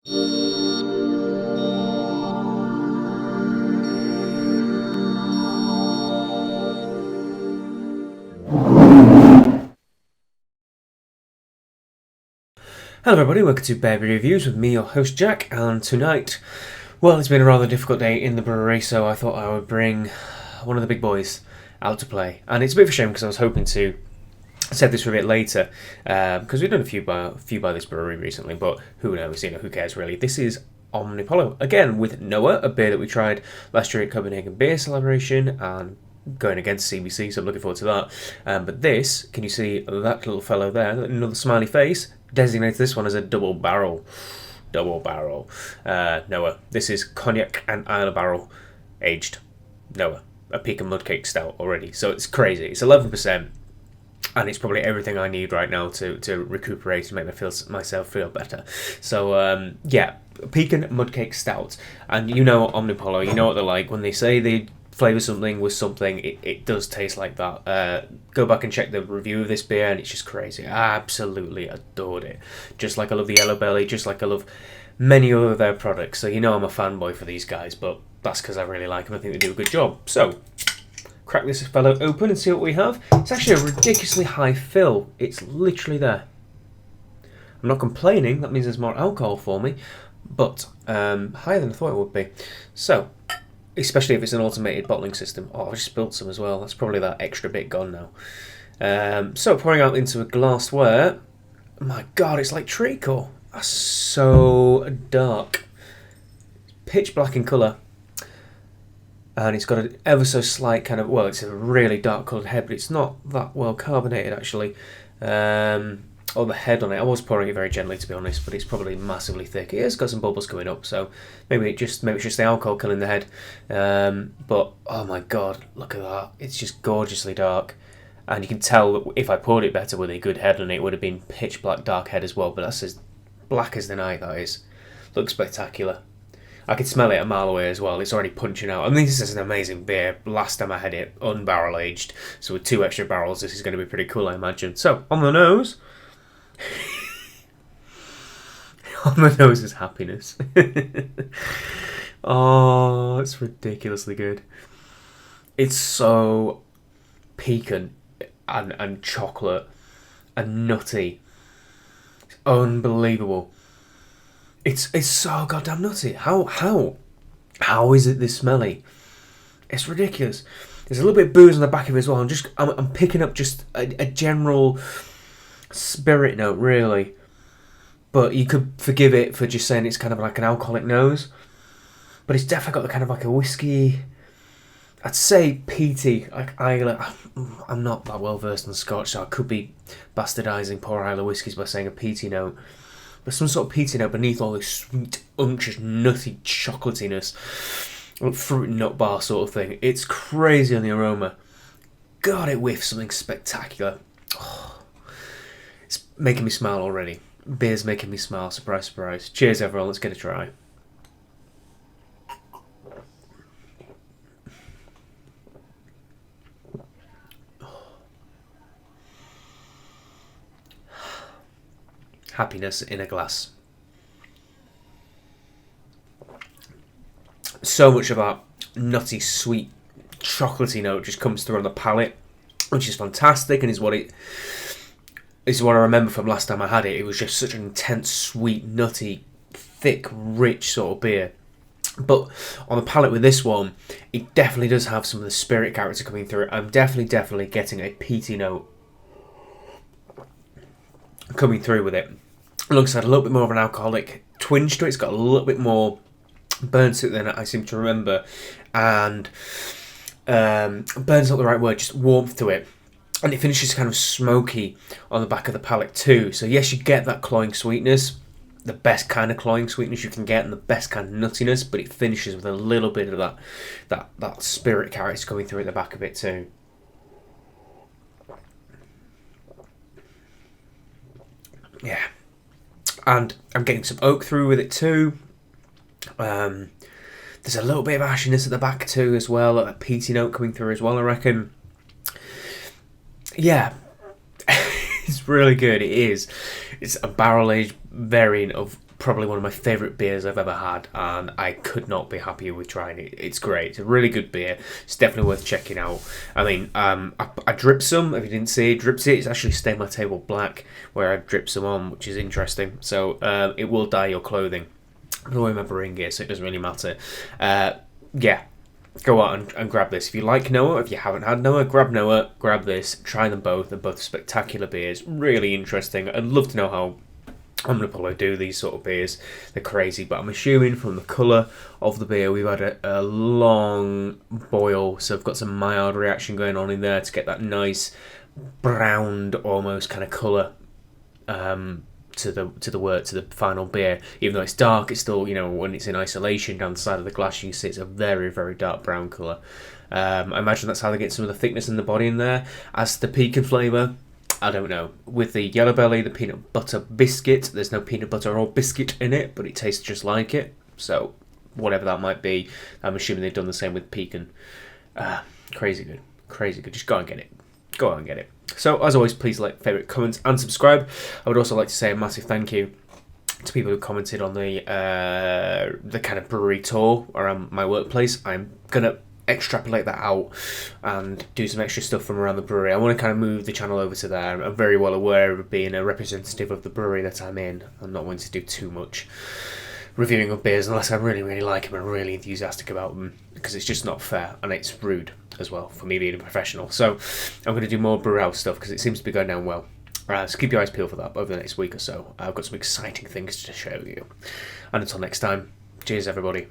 Hello everybody, welcome to Baby Reviews with me, your host Jack, and tonight, well, it's been a rather difficult day in the brewery, so I thought I would bring one of the big boys out to play. And it's a bit of a shame because I was hoping to save this for a bit later, because we've done a few by this brewery recently, but who knows, who cares really. This is Omnipollo, again with Noah, a beer that we tried last year at Copenhagen Beer Celebration, and going against CBC, so I'm looking forward to that. But this, can you see that little fellow there, another smiley face, designates this one as a double barrel. Noah. This is Cognac and Islay barrel aged Noah. A peak and mudcake stout already. So it's crazy. It's 11%. And it's probably everything I need right now to recuperate and make myself feel better. So, yeah, pecan mudcake stout. And you know Omnipollo, you know what they're like. When they say they flavour something with something, it does taste like that. Go back and check the review of this beer and it's just crazy. I absolutely adored it. Just like I love the Yellow Belly, just like I love many other of their products. So you know I'm a fanboy for these guys, but that's because I really like them. I think they do a good job. So, crack this fellow open and see what we have. It's actually a ridiculously high fill. It's literally there. I'm not complaining, that means there's more alcohol for me, but higher than I thought it would be. So, especially if it's an automated bottling system. Oh, I've just spilled some as well. That's probably that extra bit gone now. So, pouring out into a glassware. My God, it's like treacle. That's so dark. Pitch black in colour. And it's got an ever so slight kind of, well, it's a really dark coloured head, but it's not that well carbonated actually. Or the head on it. I was pouring it very gently to be honest, but it's probably massively thick. It has got some bubbles coming up, so maybe it's just the alcohol killing the head. But oh my God, look at that! It's just gorgeously dark, and you can tell that if I poured it better with a good head on it, it would have been pitch black dark head as well. But that's as black as the night. That is. Looks spectacular. I could smell it a mile away as well. It's already punching out. I mean, this is an amazing beer. Last time I had it, unbarrel aged, so with 2 extra barrels, this is going to be pretty cool, I imagine. So on the nose. On the nose is happiness. Oh, it's ridiculously good. It's so pecan and chocolate and nutty. It's unbelievable. It's so goddamn nutty. How is it this smelly? It's ridiculous. There's a little bit of booze on the back of it as well. I'm picking up just a general spirit note, really, but you could forgive it for just saying it's kind of like an alcoholic nose, but it's definitely got the kind of like a whiskey, I'd say peaty, like I'm not that well versed in Scotch, so I could be bastardising poor Islay whiskies by saying a peaty note, but some sort of peaty note beneath all this sweet, unctuous, nutty chocolatiness, like fruit and nut bar sort of thing. It's crazy on the aroma. God, it whiffs something spectacular. It's making me smile already. Beer's making me smile. Surprise, surprise. Cheers, everyone. Let's get a try. Happiness in a glass. So much of that nutty, sweet, chocolatey note just comes through on the palate, which is fantastic and is what I remember from last time I had it. It was just such an intense, sweet, nutty, thick, rich sort of beer. But on the palate with this one, it definitely does have some of the spirit character coming through. I'm definitely getting a peaty note coming through with it. Alongside a little bit more of an alcoholic twinge to it. It's got a little bit more burn to it than I seem to remember. And burn's not the right word, just warmth to it. And it finishes kind of smoky on the back of the palate too. So yes, you get that cloying sweetness, the best kind of cloying sweetness you can get, and the best kind of nuttiness. But it finishes with a little bit of that spirit character coming through at the back of it too. Yeah, and I'm getting some oak through with it too. There's a little bit of ashiness at the back too as well, a peaty note coming through as well, I reckon. Yeah, it's really good. It is. It's a barrel-aged variant of probably one of my favourite beers I've ever had, and I could not be happier with trying it. It's great. It's a really good beer. It's definitely worth checking out. I mean, I dripped some. If you didn't see, dripped it. It's actually stained my table black where I dripped some on, which is interesting. So it will dye your clothing. I don't remember ring gear, so it doesn't really matter. Yeah. Go out and grab this. If you like Noah, if you haven't had Noah, grab this, try them both. They're both spectacular beers, really interesting. I'd love to know how Omnipollo do these sort of beers. They're crazy, but I'm assuming from the colour of the beer, we've had a long boil, so I've got some mild reaction going on in there to get that nice browned almost kind of colour to the final beer. Even though it's dark, it's still, when it's in isolation down the side of the glass, you can see it's a very, very dark brown colour. I imagine that's how they get some of the thickness in the body in there. As the pecan flavour, I don't know. With the Yellow Belly, the peanut butter biscuit, there's no peanut butter or biscuit in it, but it tastes just like it. So whatever that might be, I'm assuming they've done the same with pecan. Crazy good. Just go and get it. Go out and get it. So, as always, please like, favourite, comment, and subscribe. I would also like to say a massive thank you to people who commented on the kind of brewery tour around my workplace. I'm going to extrapolate that out and do some extra stuff from around the brewery. I want to kind of move the channel over to there. I'm very well aware of being a representative of the brewery that I'm in. I'm not wanting to do too much reviewing of beers unless I really, really like them and really enthusiastic about them, because it's just not fair and it's rude as well for me being a professional. So I'm going to do more brew house stuff because it seems to be going down well. So keep your eyes peeled for that over the next week or so. I've got some exciting things to show you. And until next time, cheers everybody.